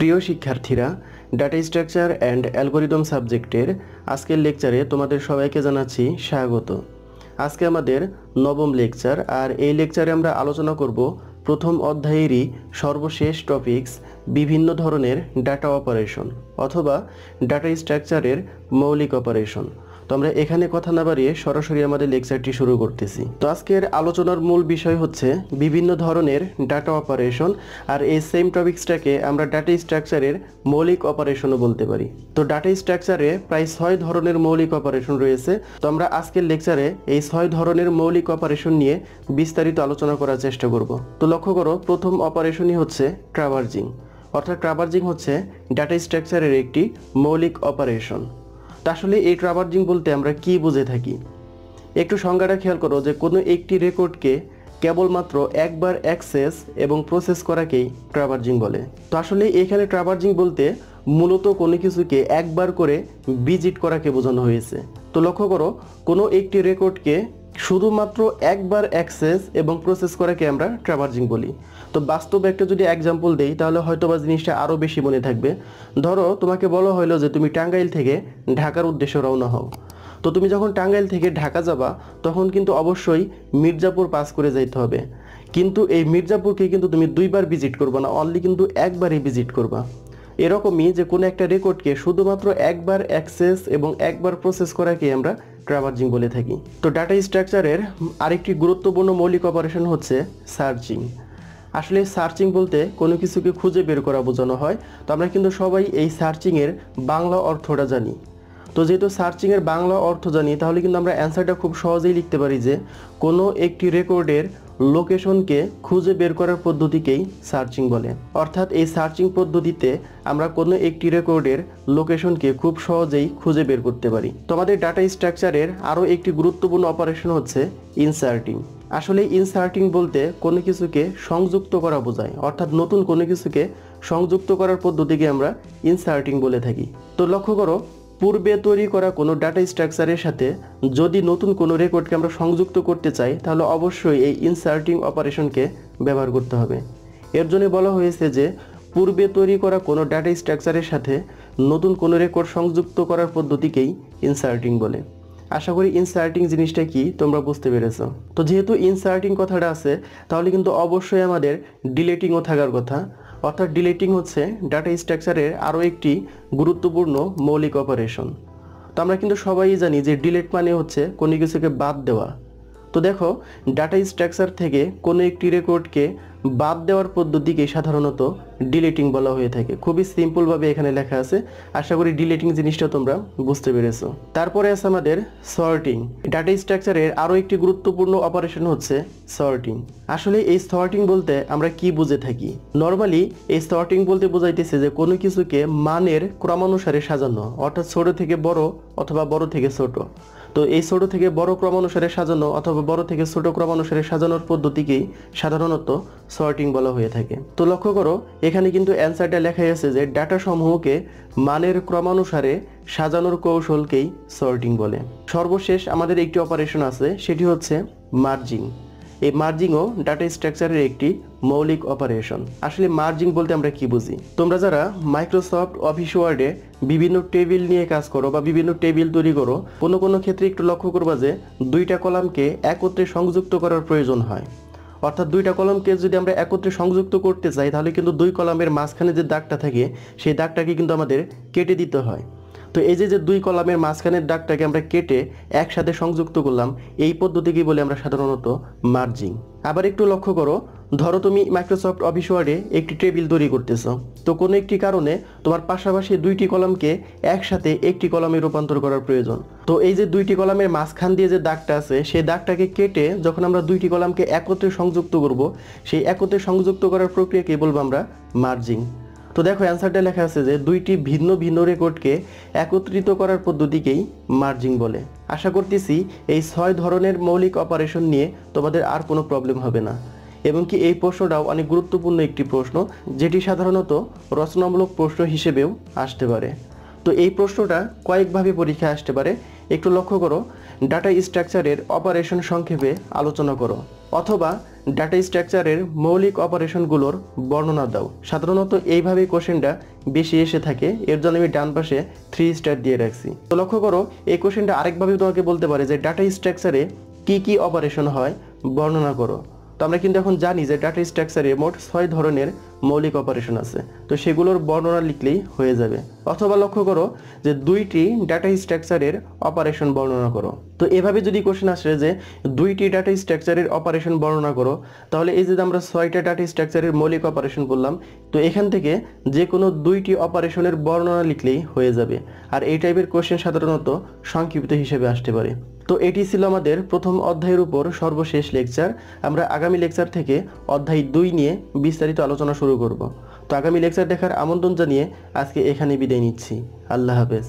প্রিয় শিক্ষার্থীরা, data structure and algorithm সাবজেক্টের আজকের লেকচারে তোমাদের সবাইকে জানাচ্ছি স্বাগত। আজকে আমাদের নবম লেকচার, আর এই লেকচারে আমরা আলোচনা করব প্রথম অধ্যায়েরই সর্বশেষ টপিকস, বিভিন্ন ধরনের ডাটা অপারেশন অথবা ডাটা স্ট্রাকচারের মৌলিক অপারেশন। তো আমরা এখানে কথা না বাড়িয়ে সরাসরি আমাদের লেকচারটি শুরু করতেছি। তো আজকের আলোচনার মূল বিষয় হচ্ছে বিভিন্ন ধরনের ডাটা অপারেশন, আর এই সেম টপিক্সটাকে আমরা ডাটা স্ট্রাকচারের মৌলিক অপারেশনও বলতে পারি। তো ডাটা স্ট্রাকচারে প্রায় 6 ধরনের মৌলিক অপারেশন রয়েছে। তো আমরা আজকের লেকচারে এই 6 ধরনের মৌলিক অপারেশন নিয়ে বিস্তারিত আলোচনা করার চেষ্টা করব। তো লক্ষ্য করো, প্রথম অপারেশনই হচ্ছে ট্রাভার্জিং, অর্থাৎ ট্রাভার্জিং হচ্ছে ডাটা স্ট্রাকচারের একটি মৌলিক অপারেশন। তা আসলে এই ট্রাভার্জিং বলতে আমরা কি বুঝে থাকি, একটু সংজ্ঞাটা খেয়াল করো যে কোনো একটি রেকর্ডকে কেবলমাত্র একবার অ্যাক্সেস এবং প্রসেস করাকেই ট্রাভার্জিং বলে। তো আসলে এখানে ট্রাভার্জিং বলতে মূলত কোনো কিছুকে একবার করে ভিজিট করাকে বোঝানো হয়েছে। তো লক্ষ্য করো, কোনো একটি রেকর্ডকে শুধুমাত্র একবার অ্যাক্সেস এবং প্রসেস করাকে আমরা ট্রাভার্জিং বলি। তো বাস্তব একটা যদি এক্সাম্পল দেই তাহলে হয়তোবা জিনিসটা আরও বেশি মনে থাকবে। ধরো তোমাকে বলা হলো যে তুমি টাঙ্গাইল থেকে ঢাকার উদ্দেশ্যে রওনা হও। তো তুমি যখন টাঙ্গাইল থেকে ঢাকা যাবা তখন কিন্তু অবশ্যই মির্জাপুর পাস করে যাইতে হবে, কিন্তু এই মির্জাপুরকে কিন্তু তুমি দুইবার ভিজিট করবা না, অনলি কিন্তু একবারই ভিজিট করবা। এরকমই যে কোনো একটা রেকর্ডকে শুধুমাত্র একবার অ্যাক্সেস এবং একবার প্রসেস করাকে আমরা ট্রাভার্জিং বলে থাকি। তো ডাটা স্ট্রাকচারের আরেকটি গুরুত্বপূর্ণ মৌলিক অপারেশন হচ্ছে সার্চিং। আসলে সার্চিং বলতে কোনো কিছুকে খুঁজে বের করা বোঝানো হয়। তো আমরা কিন্তু সবাই এই সার্চিংয়ের বাংলা অর্থটা জানি। তো যেহেতু সার্চিংয়ের বাংলা অর্থ জানি, তাহলে কিন্তু আমরা অ্যান্সারটা খুব সহজেই লিখতে পারি যে কোনো একটি রেকর্ডের লোকেশনকে খুঁজে বের করার পদ্ধতিকেই সার্চিং বলে। অর্থাৎ এই সার্চিং পদ্ধতিতে আমরা কোনো একটি রেকর্ডের লোকেশনকে খুব সহজেই খুঁজে বের করতে পারি। তো আমাদের ডাটা স্ট্রাকচারের আরও একটি গুরুত্বপূর্ণ অপারেশন হচ্ছে ইনসার্টিং। আসলে ইনসার্টিং বলতে কোনো কিছুকে সংযুক্ত করা বোঝায়, অর্থাৎ নতুন কোনো কিছুকে সংযুক্ত করার পদ্ধতিকে আমরা ইনসার্টিং বলে থাকি। তো লক্ষ্য করো, পূর্বে তৈরি করা কোনো ডাটা স্ট্রাকচারের সাথে যদি নতুন কোনো রেকর্ডকে আমরা সংযুক্ত করতে চাই তাহলে অবশ্যই এই ইনসার্টিং অপারেশনকে ব্যবহার করতে হবে। এর জন্য বলা হয়েছে যে পূর্বে তৈরি করা কোনো ডাটা স্ট্রাকচারের সাথে নতুন কোনো রেকর্ড সংযুক্ত করার পদ্ধতিকেই ইনসার্টিং বলে। আশা করি ইনসার্টিং জিনিসটা কি তোমরা বুঝতে পেরেছো। তো যেহেতু ইনসার্টিং কথাটা আছে তাহলে কিন্তু অবশ্যই আমাদের ডিলেটিংও থাকার কথা। অর্থাৎ ডিলেটিং হচ্ছে ডাটা স্ট্রাকচারের আরও একটি গুরুত্বপূর্ণ মৌলিক অপারেশন। তো আমরা কিন্তু সবাই জানি যে ডিলেট মানে হচ্ছে কোনো কিছুকে বাদ দেওয়া। তো দেখো, ডাটা স্ট্রাকচার থেকে কোনো একটি রেকর্ডকে বাদ দেওয়ার পদ্ধতিকে সাধারণত ডিলেটিং বলা হয়ে থাকে। খুবই সিম্পলভাবে এখানে লেখা আছে। আশা করি ডিলেটিং জিনিসটা তোমরা বুঝতে পেরেছো। তারপরে আছে আমাদের সর্টিং। ডাটা স্ট্রাকচারের আরও একটি গুরুত্বপূর্ণ অপারেশন হচ্ছে সর্টিং। আসলে এই সর্টিং বলতে আমরা কি বুঝে থাকি? নর্মালি এই সর্টিং বলতে বোঝাইতেছে যে কোনো কিছুকে মানের ক্রমানুসারে সাজানো, অর্থাৎ ছোট থেকে বড় অথবা বড় থেকে ছোট। তো এই ছোট থেকে বড় ক্রমানুসারে সাজানো অথবা বড় থেকে ছোট ক্রমানুসারে সাজানোর পদ্ধতিকেই সাধারণত সর্টিং বলা হয়ে থাকে। তো লক্ষ্য করো, এখানে কিন্তু অ্যান্সারটা লেখাই আছে যে ডাটা সমূহকে মানের ক্রমানুসারে সাজানোর কৌশলকেই সর্টিং বলে। সর্বশেষ আমাদের একটি অপারেশন আছে, সেটি হচ্ছে মার্জিং। এই মার্জিংও ডাটা স্ট্রাকচারের একটি মৌলিক অপারেশন। আসলে মার্জিং বলতে আমরা কি বুঝি? তোমরা যারা মাইক্রোসফট অফিস ওয়ার্ডে বিভিন্ন টেবিল নিয়ে কাজ করো বা বিভিন্ন টেবিল তৈরি করো, কোনো ক্ষেত্রে একটু লক্ষ্য করবা যে দুইটা কলামকে একত্রে সংযুক্ত করার প্রয়োজন হয়। অর্থাৎ দুইটা কলামকে যদি আমরা একত্রে সংযুক্ত করতে চাই তাহলে কিন্তু দুই কলামের মাঝখানে যে দাগটা থাকে সেই দাগটাকে কিন্তু আমাদের কেটে দিতে হয়। তো এই যে দুই কলামের মাঝখানের দাগটাকে আমরা কেটে একসাথে সংযুক্ত করলাম, এই পদ্ধতিকেই বলে আমরা সাধারণত মার্জিং। আবার একটু লক্ষ্য করো, ধরো তুমি মাইক্রোসফট অফিস ওয়ার্ডে একটি টেবিল তৈরি করতেছো। তো কোনো একটি কারণে তোমার পাশাপাশি দুইটি কলামকে একসাথে একটি কলামে রূপান্তর করার প্রয়োজন। তো এই যে দুইটি কলামের মাঝখান দিয়ে যে দাগটা আছে সেই দাগটাকে কেটে যখন আমরা দুইটি কলামকে একত্রে সংযুক্ত করব, সেই একত্রে সংযুক্ত করার প্রক্রিয়াকে বলবো আমরা মার্জিং। তো দেখো অ্যান্সারটা লেখা আছে যে দুইটি ভিন্ন ভিন্ন রেকর্ডকে একত্রিত করার পদ্ধতিকেই মার্জিং বলে। আশা করতেছি এই 6 ধরনের মৌলিক অপারেশন নিয়ে তোমাদের আর কোনো প্রবলেম হবে না, এবং কি এই প্রশ্নটাও অনেক গুরুত্বপূর্ণ একটি প্রশ্ন, যেটি সাধারণত রচনামূলক প্রশ্ন হিসেবেও আসতে পারে। তো এই প্রশ্নটা কয়েকভাবে পরীক্ষায় আসতে পারে। একটু লক্ষ্য করো, ডাটা স্ট্রাকচারের অপারেশন সংক্ষেপে আলোচনা করো, অথবা ডাটা স্ট্রাকচারের মৌলিক অপারেশনগুলোর বর্ণনা দাও। সাধারণত এইভাবেই কোশ্চেনটা বেশি এসে থাকে, এর জন্য আমি ডান পাশে 3 স্টার দিয়ে রাখছি। তো লক্ষ্য করো, এই কোশ্চেনটা আরেকভাবে তোমাকে বলতে পারে যে ডাটা স্ট্রাকচারে কি কি অপারেশন হয় বর্ণনা করো। তো আমরা কিন্তু এখন জানি যে ডাটা স্ট্রাকচারে মোট 6 ধরনের মৌলিক অপারেশন আছে, তো সেগুলোর বর্ণনা লিখলেই হয়ে যাবে। অথবা লক্ষ্য করো যে 2টি ডাটা স্ট্রাকচারের অপারেশন বর্ণনা করো। তো এভাবে যদি কোশ্চেন আসে যে 2টি ডাটা স্ট্রাকচারের অপারেশন বর্ণনা করো, তাহলে এই যে আমরা 6টা ডাটা স্ট্রাকচারের মৌলিক অপারেশন বললাম, তো এখান থেকে যে কোনো 2টি অপারেশনের বর্ণনা লিখলেই হয়ে যাবে। আর এই টাইপের কোশ্চেন সাধারণত সংক্ষিপ্ত হিসেবে আসতে পারে। তো এটি ছিল আমাদের প্রথম অধ্যায়ের উপর সর্বশেষ লেকচার। আমরা আগামী লেকচার থেকে অধ্যায় 2 নিয়ে বিস্তারিত আলোচনা শুরু করব। তো আগামী লেকচার দেখার আমন্ত্রণ জানিয়ে আজকে এখানে বিদায় নিচ্ছি। আল্লাহ হাফেজ।